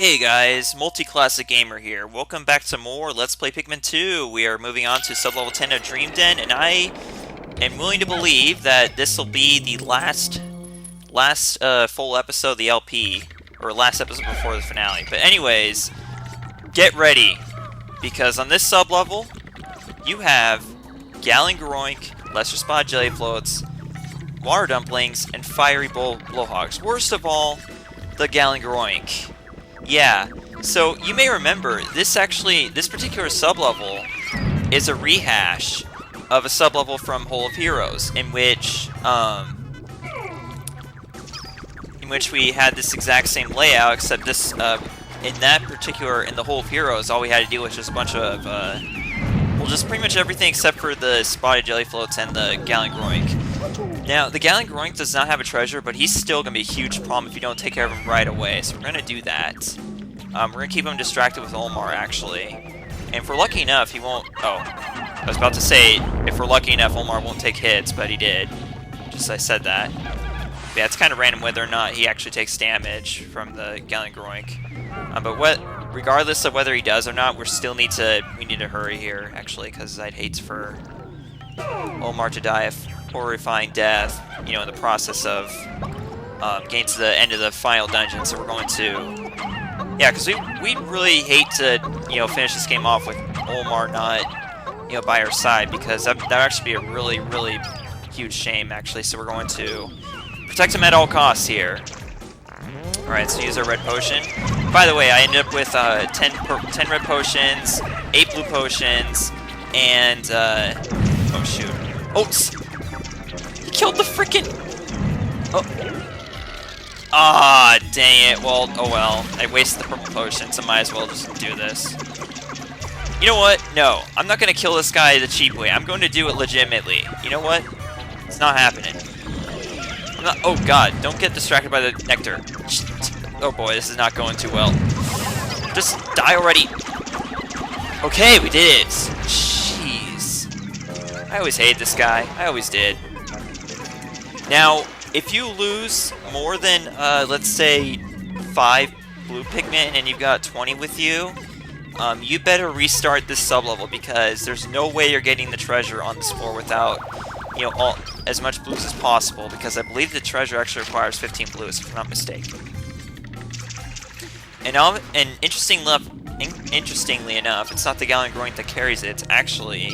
Hey guys, Multi-Classic Gamer here. Welcome back to more Let's Play Pikmin 2. We are moving on to Sublevel 10 of Dream Den, and I am willing to believe that this will be the last full episode of the LP, or last episode before the finale. But anyways, get ready, because on this sublevel, you have Gatling Groink, Lesser Spot Jelly Floats, Water Dumplings, and Fiery Blowhogs. Worst of all, the Gatling Groink. Yeah, so you may remember, this particular sublevel is a rehash of a sublevel from Hole of Heroes, in which we had this exact same layout, except this, in the Hole of Heroes, all we had to do was just a bunch of, well, just pretty much everything except for the Spotted Jelly Floats and the Gatling Groink. Now, the Gatling Groink does not have a treasure, but he's still going to be a huge problem if you don't take care of him right away, so we're going to do that. We're going to keep him distracted with Olmar, actually. And if we're lucky enough, he won't... Oh, I was about to say, if we're lucky enough, Olmar won't take hits, but he did. Just I said that. But yeah, it's kind of random whether or not he actually takes damage from the Gatling Groink. Regardless of whether he does or not, we need to hurry here, actually, because I'd hate for Olmar to die a horrifying death, you know, in the process of getting to the end of the final dungeon. So we're going to... Yeah, because we really hate to, you know, finish this game off with Olmar not, you know, by our side, because that would actually be a really, really huge shame, actually. So we're going to protect him at all costs here. Alright, so use our red potion. By the way, I ended up with 10 red potions, 8 blue potions, and, oh shoot. Oh, he killed the freaking... Oh. Ah, dang it. Well, oh well. I wasted the purple potion, so might as well just do this. You know what? No. I'm not going to kill this guy the cheap way. I'm going to do it legitimately. You know what? It's not happening. Oh god, don't get distracted by the nectar. Oh boy, this is not going too well. Just die already. Okay, we did it. Jeez. I always hated this guy. I always did. Now... if you lose more than, let's say, 5 blue Pikmin and you've got 20 with you, you better restart this sublevel, because there's no way you're getting the treasure on this floor without, you know, as much blues as possible, because I believe the treasure actually requires 15 blues, if I'm not mistaken. And interestingly enough, it's not the Gatling Groink that carries it, it's actually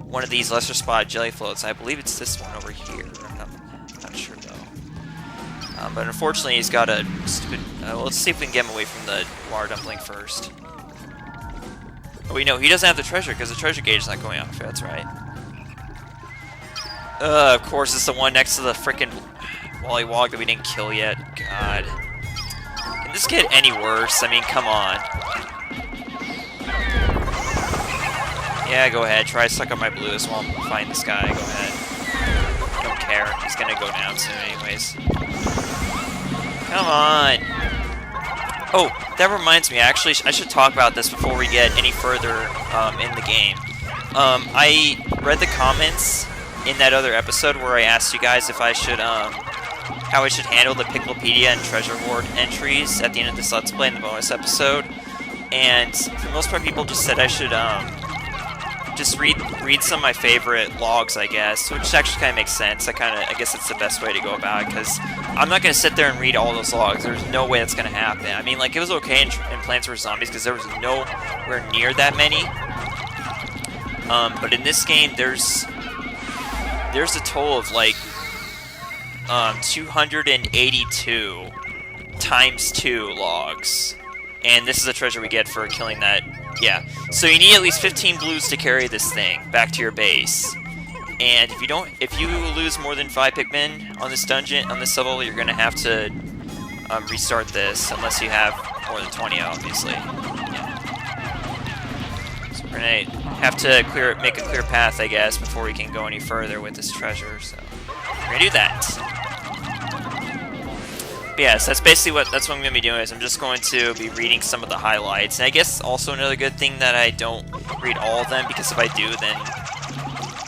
one of these Lesser Spot Jelly Floats. I believe it's this one over here. I'm not sure. But unfortunately, he's got a stupid... well, let's see if we can get him away from the water dumpling first. Oh, wait, no, he doesn't have the treasure, because the treasure gauge is not going off. That's right. Of course, it's the one next to the frickin' Wollywog that we didn't kill yet. God. Can this get any worse? I mean, come on. Yeah, go ahead. Try to suck up my blues while I find this guy. Go ahead. I don't care. He's gonna go down soon anyways. Come on! Oh, that reminds me, actually, I should talk about this before we get any further in the game. I read the comments in that other episode where I asked you guys if I should, how I should handle the Picklepedia and Treasure Hoard entries at the end of this Let's Play in the bonus episode. And for the most part, people just said I should, just read some of my favorite logs, I guess, which actually kind of makes sense. I guess it's the best way to go about it, because I'm not going to sit there and read all those logs. There's no way that's going to happen. I mean, like, it was okay in Plants vs. Zombies, because there was nowhere near that many. But in this game, there's a total of, like, 282 times 2 logs. And this is a treasure we get for killing that. Yeah. So you need at least 15 blues to carry this thing back to your base. And if you lose more than 5 Pikmin on this dungeon, on this sublevel, you're gonna have to restart this, unless you have more than 20, obviously. Yeah. So we're gonna have to make a clear path, I guess, before we can go any further with this treasure. So we're gonna do that. But yeah, so that's what I'm going to be doing, is I'm just going to be reading some of the highlights. And I guess also another good thing that I don't read all of them, because if I do, then,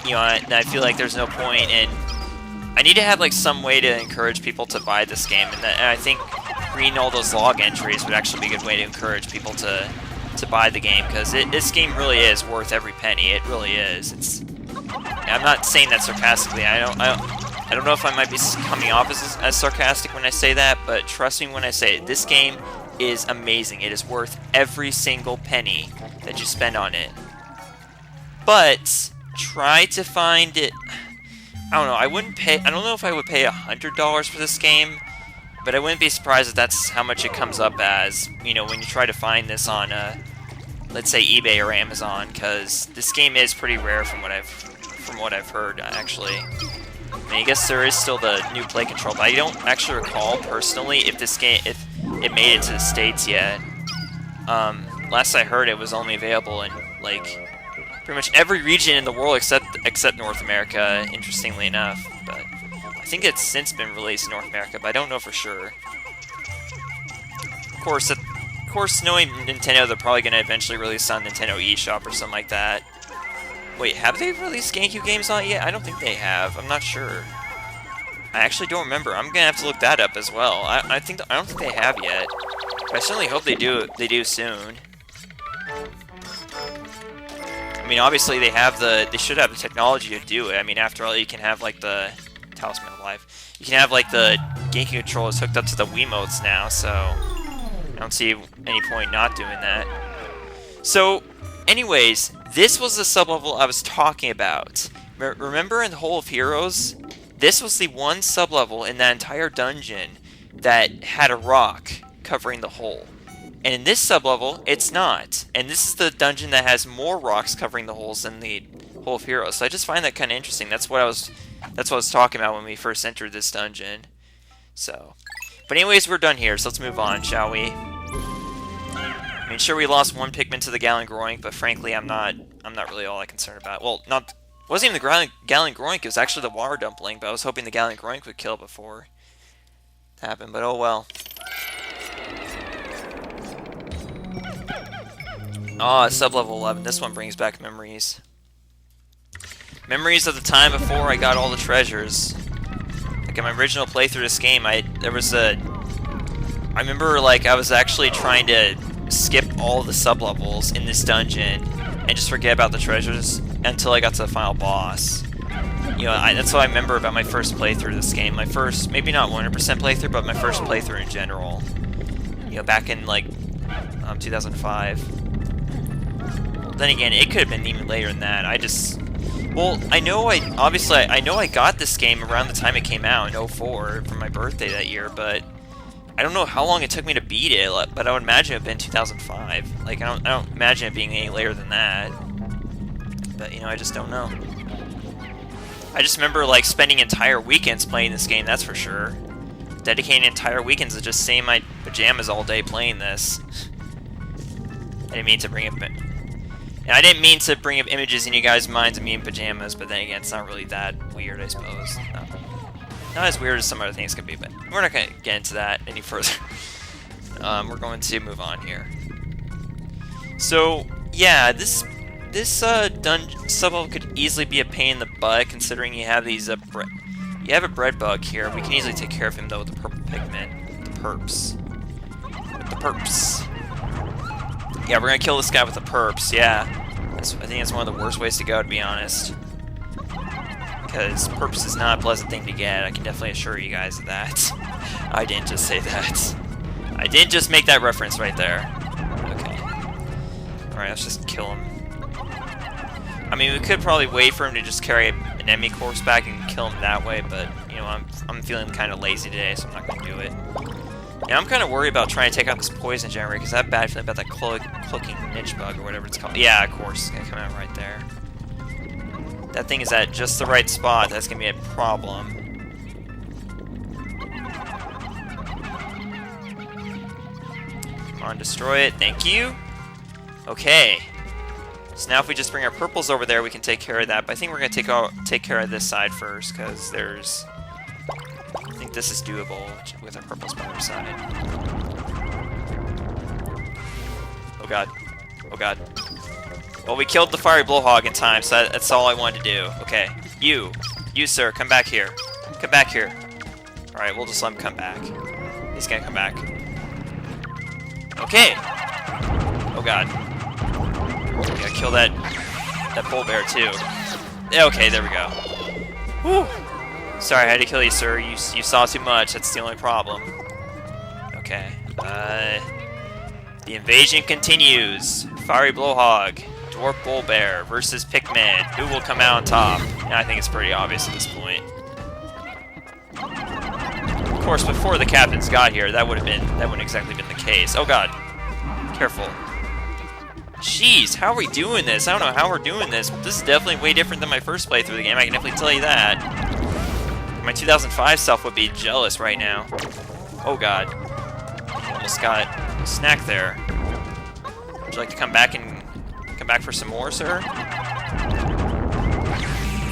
you know, I feel like there's no point in... I need to have, like, some way to encourage people to buy this game, and I think reading all those log entries would actually be a good way to encourage people to buy the game, because this game really is worth every penny. It really is. I'm not saying that sarcastically. I don't know if I might be coming off as sarcastic when I say that, but trust me when I say it. This game is amazing. It is worth every single penny that you spend on it. But try to find it. I don't know. I don't know if I would pay $100 for this game, but I wouldn't be surprised if that's how much it comes up as. You know, when you try to find this on, let's say eBay or Amazon, because this game is pretty rare from what I've heard, actually. I mean, I guess there is still the new play control, but I don't actually recall personally if it made it to the States yet. Last I heard, it was only available in like pretty much every region in the world except North America, interestingly enough. But I think it's since been released in North America, but I don't know for sure. Of course, knowing Nintendo, they're probably going to eventually release on Nintendo eShop or something like that. Wait, have they released GameCube games on it yet? I don't think they have. I'm not sure. I actually don't remember. I'm gonna have to look that up as well. I don't think they have yet. But I certainly hope they do. They do soon. I mean, obviously they should have the technology to do it. I mean, after all, you can have like the Talisman of Life. You can have like the GameCube controllers hooked up to the Wiimotes now, so I don't see any point not doing that. So, anyways, this was the sublevel I was talking about. Remember in the Hole of Heroes? This was the one sublevel in that entire dungeon that had a rock covering the hole. And in this sublevel, it's not. And this is the dungeon that has more rocks covering the holes than the Hole of Heroes. So I just find that kind of interesting. That's what I was talking about when we first entered this dungeon. So, but anyways, we're done here. So let's move on, shall we? I mean, sure, we lost one Pikmin to the Gatling Groink, but frankly, I'm not really all that concerned about it. Well, it wasn't even the Gatling Groink, it was actually the water dumpling, but I was hoping the Gatling Groink would kill before it happened, but oh well. Ah, sublevel 11. This one brings back memories. Memories of the time before I got all the treasures. Like in my original playthrough of this game, I remember like I was actually trying to skip all the sublevels in this dungeon and just forget about the treasures until I got to the final boss. You know, that's what I remember about my first playthrough of this game. My first, maybe not 100% playthrough, but my first playthrough in general. You know, back in like 2005. Then again, it could have been even later than that. Well, I know I got this game around the time it came out in 04 for my birthday that year, but I don't know how long it took me to beat it, but I would imagine it would have been 2005. Like, I don't imagine it being any later than that. But, you know, I just don't know. I just remember, like, spending entire weekends playing this game, that's for sure. Dedicating entire weekends to just staying in my pajamas all day playing this. I didn't mean to bring up... And I didn't mean to bring up images in you guys' minds of me in pajamas, but then again, it's not really that weird, I suppose. Not as weird as some other things could be, but we're not going to get into that any further. We're going to move on here. So, yeah, this dungeon sublevel could easily be a pain in the butt, considering you have these you have a bread bug here. We can easily take care of him though with the purple Pikmin, the perps. With the perps. Yeah, we're gonna kill this guy with the perps. Yeah, I think it's one of the worst ways to go, to be honest. Because perps is not a pleasant thing to get. I can definitely assure you guys of that. I didn't just say that. I didn't just make that reference right there. Okay. Alright, let's just kill him. I mean, we could probably wait for him to just carry an enemy corpse back and kill him that way, but, you know, I'm feeling kind of lazy today, so I'm not going to do it. Yeah, I'm kind of worried about trying to take out this poison generator, because I have a bad feeling about that clicking niche bug, or whatever it's called. Yeah, of course, it's going to come out right there. That thing is at just the right spot. That's going to be a problem. Come on, destroy it. Thank you. Okay. So now if we just bring our purples over there, we can take care of that. But I think we're going to take care of this side first, because there's... I think this is doable with our purples by our side. Oh god. Oh god. Well, we killed the fiery blowhog in time, so that's all I wanted to do. Okay. You, sir, come back here. Come back here. Alright, we'll just let him come back. He's gonna come back. Okay. Oh god. We gotta kill that bull bear too. Okay, there we go. Whew. Sorry, I had to kill you, sir. You saw too much. That's the only problem. Okay. The invasion continues. Fiery Blowhog, Dwarf Bull Bear versus Pikmin. Who will come out on top? And I think it's pretty obvious at this point. Of course, before the captains got here, that wouldn't exactly been the case. Oh god. Careful. Jeez, how are we doing this? I don't know how we're doing this, but this is definitely way different than my first playthrough of the game. I can definitely tell you that. My 2005 self would be jealous right now. Oh god. Almost got a snack there. Would you like to come back for some more, sir?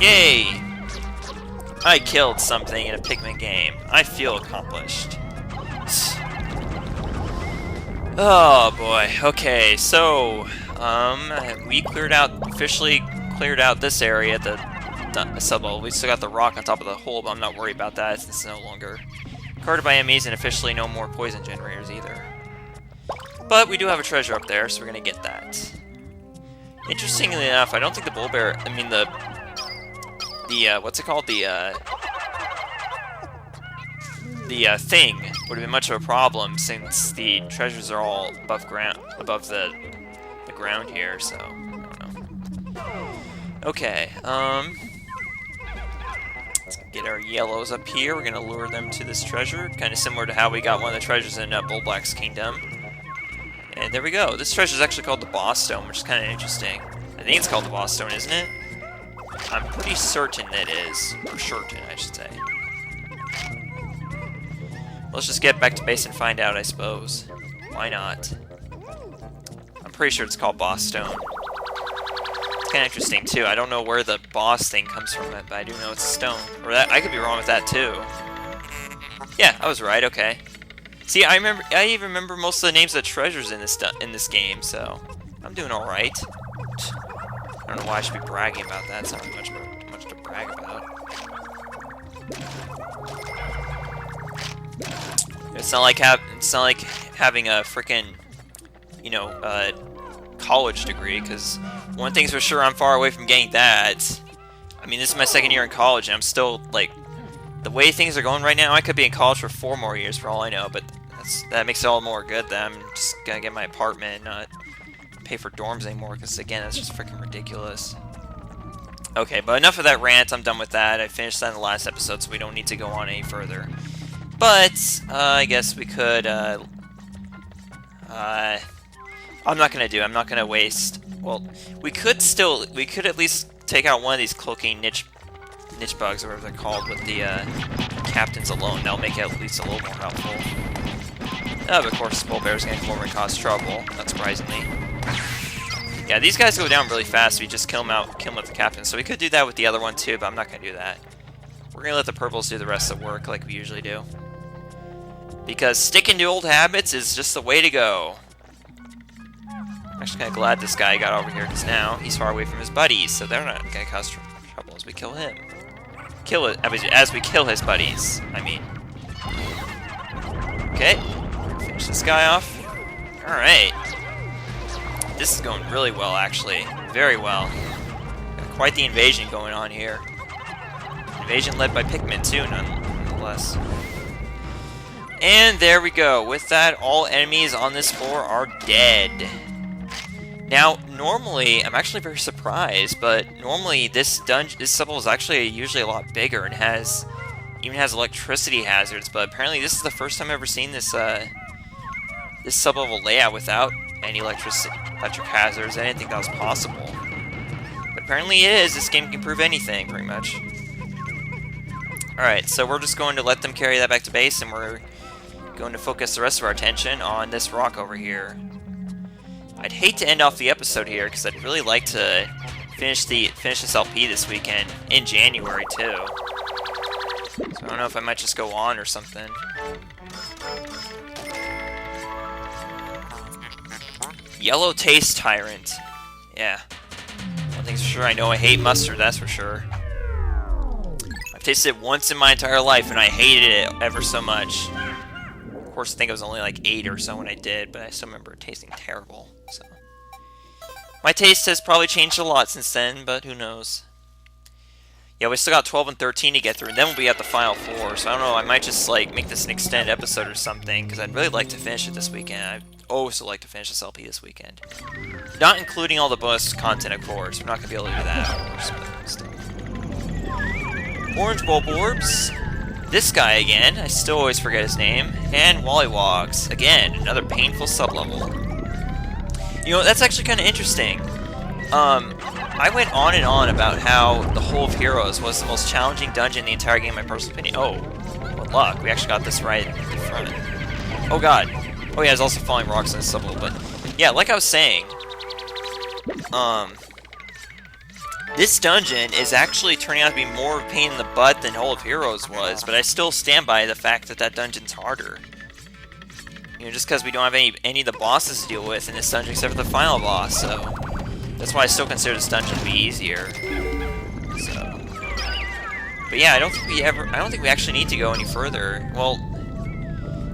Yay! I killed something in a Pikmin game. I feel accomplished. Oh boy. Okay, so we officially cleared out this area, the sublevel. We still got the rock on top of the hole, but I'm not worried about that. It's no longer guarded by enemies, and officially no more poison generators either. But we do have a treasure up there, so we're gonna get that. Interestingly enough, I don't think the bull bear. I mean the what's it called? The thing would have been much of a problem since the treasures are all above the ground here. So I don't know. Okay. Let's get our yellows up here. We're gonna lure them to this treasure, kind of similar to how we got one of the treasures in Bullblack's Kingdom. And there we go. This treasure is actually called the Boss Stone, which is kind of interesting. I think it's called the Boss Stone, isn't it? I'm pretty certain it is. Or certain, I should say. Let's just get back to base and find out, I suppose. Why not? I'm pretty sure it's called Boss Stone. It's kind of interesting, too. I don't know where the boss thing comes from, but I do know it's stone. Or that I could be wrong with that, too. Yeah, I was right, okay. See, I even remember most of the names of the treasures in this game, so I'm doing all right. I don't know why I should be bragging about that. It's not really much to brag about. It's not like having a freaking, college degree. Because one thing's for sure, I'm far away from getting that. I mean, this is my second year in college, and I'm still like, the way things are going right now, I could be in college for 4 more years for all I know. But that makes it all more good that I'm just gonna get my apartment and not pay for dorms anymore, because again, that's just freaking ridiculous. Okay, but enough of that rant. I'm done with that. I finished that in the last episode, so we don't need to go on any further. But I guess we could I'm not gonna waste. Well, we could at least take out one of these cloaking niche bugs, or whatever they're called, with the captains alone. That'll make it at least a little more helpful. But of course, bull bear's gonna come over and cause trouble, not surprisingly. Yeah, these guys go down really fast. We just kill them with the captain. So we could do that with the other one too, but I'm not gonna do that. We're gonna let the purples do the rest of the work like we usually do, because sticking to old habits is just the way to go. I'm actually kind of glad this guy got over here, because now he's far away from his buddies, so they're not gonna cause trouble as we kill him. As we kill his buddies, I mean. Okay, finish this guy off. Alright. This is going really well, actually. Very well. Got quite the invasion going on here. Invasion led by Pikmin, too, nonetheless. And there we go. With that, all enemies on this floor are dead. Now, normally, I'm actually very surprised, but normally this sublevel is actually usually a lot bigger and even has electricity hazards, but apparently this is the first time I've ever seen this sublevel layout without any electric hazards. I didn't think that was possible. But apparently it is. This game can prove anything, pretty much. Alright, so we're just going to let them carry that back to base, and we're going to focus the rest of our attention on this rock over here. I'd hate to end off the episode here, because I'd really like to finish this LP this weekend, in January too. So I don't know if I might just go on or something. Yellow Taste Tyrant. Yeah. One thing's for sure, I know I hate mustard, that's for sure. I've tasted it once in my entire life, and I hated it ever so much. Of course, I think it was only like 8 or so when I did, but I still remember it tasting terrible. So my taste has probably changed a lot since then, but who knows. Yeah, we still got 12 and 13 to get through, and then we'll be at the final 4. So I don't know, I might just like make this an extended episode or something, because I'd really like to finish it this weekend. I'd also like to finish this LP this weekend. Not including all the bonus content, of course. We're not going to be able to do that, of course, but still. Orange Bulborbs. This guy again, I still always forget his name. And Wollywogs. Again, another painful sublevel. You know, that's actually kind of interesting. I went on and on about how the Hole of Heroes was the most challenging dungeon in the entire game, in my personal opinion. Oh, what luck. We actually got this right in front of it. Oh god. Oh yeah, there's also falling rocks in this sublevel, but yeah, like I was saying, this dungeon is actually turning out to be more of a pain in the butt than Hole of Heroes was, but I still stand by the fact that that dungeon's harder. You know, just because we don't have any of the bosses to deal with in this dungeon except for the final boss, so that's why I still consider this dungeon to be easier. So, but yeah, I don't think we actually need to go any further. Well,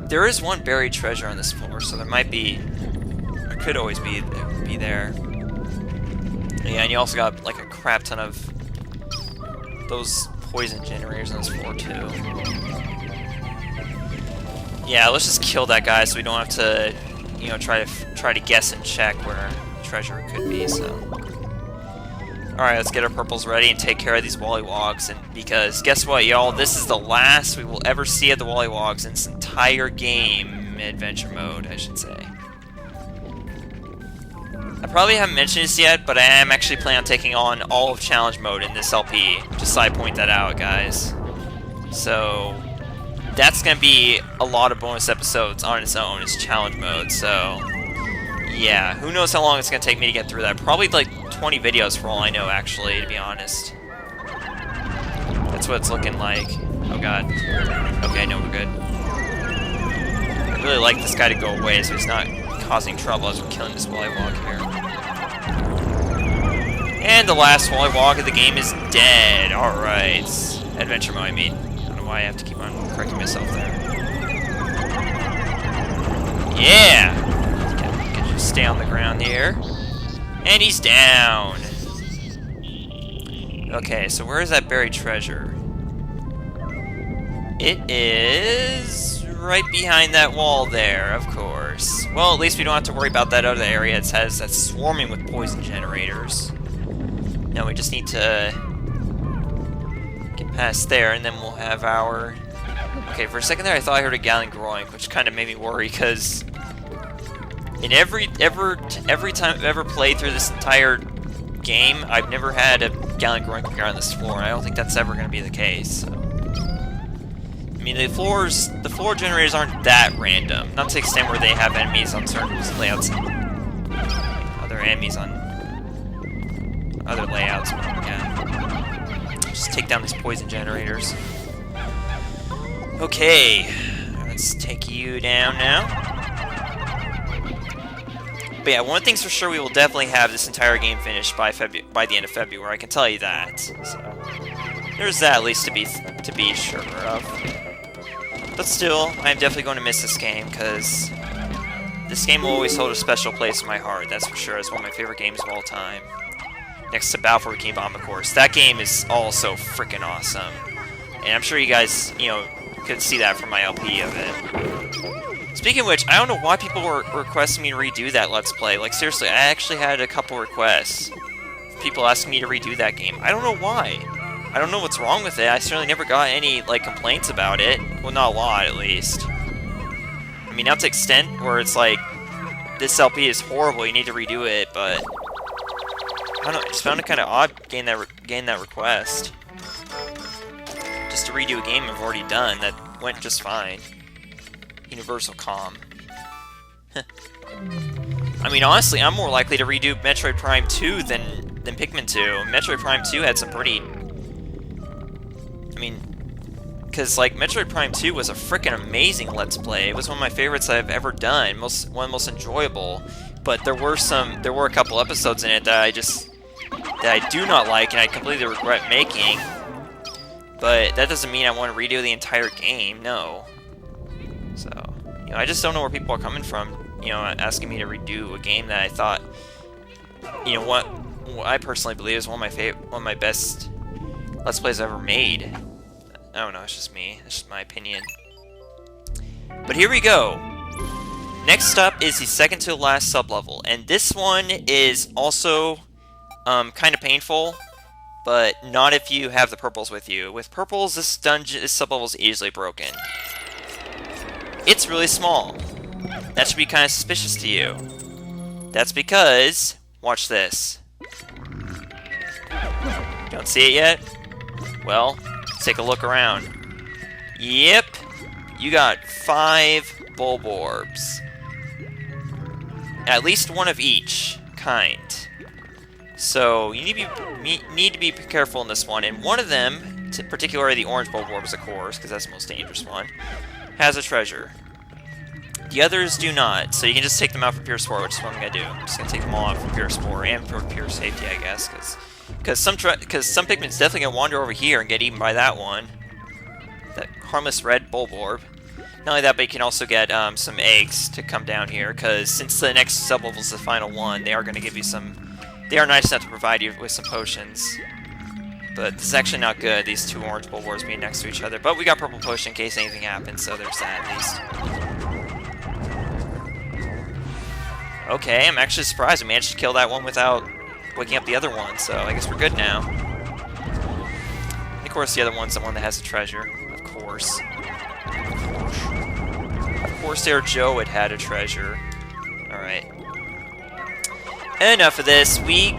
there is one buried treasure on this floor, so there might be, or could always be there. Yeah, and you also got like a crap ton of those poison generators on this floor too. Yeah, let's just kill that guy so we don't have to, you know, try to guess and check where treasure could be. So, all right, let's get our purples ready and take care of these Wollywogs. And because guess what, y'all, this is the last we will ever see of the Wollywogs in this entire game, adventure mode, I should say. I probably haven't mentioned this yet, but I am actually planning on taking on all of challenge mode in this LP. Just so I point that out, guys. So that's gonna be a lot of bonus episodes on its own as challenge mode. So yeah, who knows how long it's going to take me to get through that. Probably like 20 videos for all I know, actually, to be honest. That's what it's looking like. Oh god. Okay, no, we're good. I really like this guy to go away so he's not causing trouble as we're killing this Wollywog here. And the last Wollywog of the game is dead. Alright. Adventure mode, I mean. I don't know why I have to keep on correcting myself there. Yeah! Stay on the ground here. And he's down. Okay, so where is that buried treasure? It is right behind that wall there, of course. Well, at least we don't have to worry about that other area. It says that's swarming with poison generators. Now we just need to get past there, and then we'll have our... Okay, for a second there I thought I heard a Gatling Groink, which kind of made me worry, because in every time I've ever played through this entire game, I've never had a Gatling Groink appear on this floor, and I don't think that's ever going to be the case. So. I mean, the floor generators aren't that random, not to the extent where they have enemies on certain layouts, other enemies on other layouts. But yeah, just take down these poison generators. Okay, let's take you down now. But yeah, one of the things for sure, we will definitely have this entire game finished by the end of February. I can tell you that. So there's that at least to be sure of. But still, I am definitely going to miss this game because this game will always hold a special place in my heart. That's for sure. It's one of my favorite games of all time. Next to Battle for Bikini Bomb, of course. That game is also freaking awesome, and I'm sure you guys, you know, could see that from my LP of it. Speaking of which, I don't know why people were requesting me to redo that Let's Play. Like, seriously, I actually had a couple requests. People asking me to redo that game. I don't know why. I don't know what's wrong with it. I certainly never got any, like, complaints about it. Well, not a lot, at least. I mean, not to the extent where it's like, this LP is horrible, you need to redo it, but I don't know, I just found it kind of odd getting that request. Just to redo a game I've already done that went just fine. Universal Com. I mean, honestly, I'm more likely to redo Metroid Prime 2 than Pikmin 2. Metroid Prime 2 had some pretty... I mean, because, like, Metroid Prime 2 was a freaking amazing Let's Play. It was one of my favorites I've ever done. One of the most enjoyable. But there were a couple episodes in it that I do not like and I completely regret making. But that doesn't mean I want to redo the entire game, no. So, You know, I just don't know where people are coming from, you know, asking me to redo a game that I thought, you know, what I personally believe is one of my best Let's Plays ever made. I don't know, it's just me. It's just my opinion. But here we go. Next up is the second to last sublevel, and this one is also kind of painful, but not if you have the purples with you. With purples, this sublevel is easily broken. It's really small. That should be kind of suspicious to you. That's because, watch this. Don't see it yet? Well, let's take a look around. Yep, you got 5 Bulborbs. At least one of each kind. So you need to be careful in this one. And one of them, particularly the orange Bulborbs, of course, because that's the most dangerous one, has a treasure. The others do not, so you can just take them out for pure sport, which is what I'm gonna do. I'm just gonna take them all out for pure sport and for pure safety, I guess, because some Pikmin's definitely gonna wander over here and get eaten by that one, that harmless red Bulborb. Not only that, but you can also get some eggs to come down here, because since the next sublevel is the final one, they are going to give you some... They are nice enough to provide you with some potions. But this is actually not good, these two orange Bulbors being next to each other. But we got purple potion in case anything happens, so there's that at least. Okay, I'm actually surprised I managed to kill that one without waking up the other one, so I guess we're good now. And of course the other one's the one that has the treasure, of course. Of course there Joe had a treasure. Alright. Enough of this. We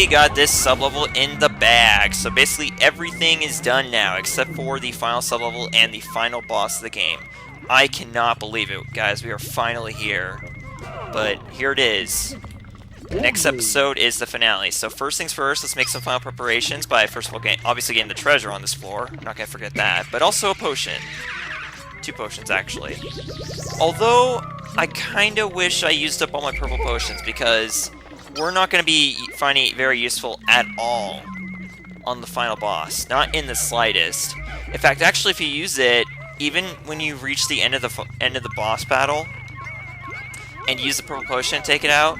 got this sublevel in the bag. So basically everything is done now except for the final sublevel and the final boss of the game. I cannot believe it, guys. We are finally here. But here it is. The next episode is the finale. So first things first, let's make some final preparations by first of all obviously getting the treasure on this floor. I'm not going to forget that. But also a potion. 2 potions, actually. Although, I kind of wish I used up all my purple potions, because we're not going to be finding it very useful at all on the final boss. Not in the slightest. In fact, actually, if you use it, even when you reach the end of the boss battle, and use the purple potion and take it out,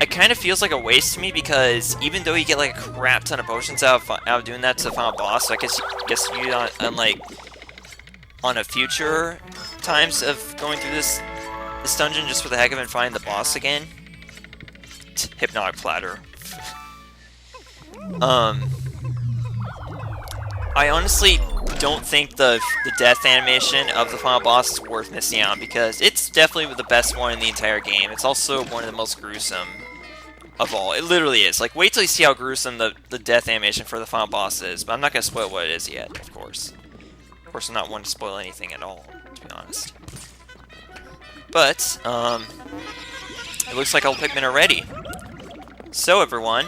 it kind of feels like a waste to me, because even though you get like a crap ton of potions out of doing that to the final boss, so I guess you unlike on a future times of going through this dungeon just for the heck of it and finding the boss again. Hypnotic Platter. I honestly don't think the death animation of the final boss is worth missing out on, because it's definitely the best one in the entire game. It's also one of the most gruesome of all. It literally is. Like, wait till you see how gruesome the death animation for the final boss is, but I'm not going to spoil what it is yet, of course. Of course, I'm not one to spoil anything at all, to be honest. But, it looks like all the Pikmin are ready. So, everyone,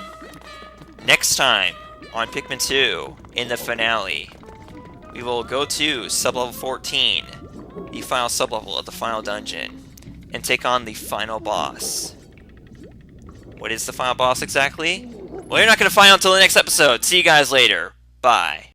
next time on Pikmin 2, in the finale, we will go to Sublevel 14, the final sublevel of the final dungeon, and take on the final boss. What is the final boss exactly? Well, you're not going to find out until the next episode. See you guys later. Bye.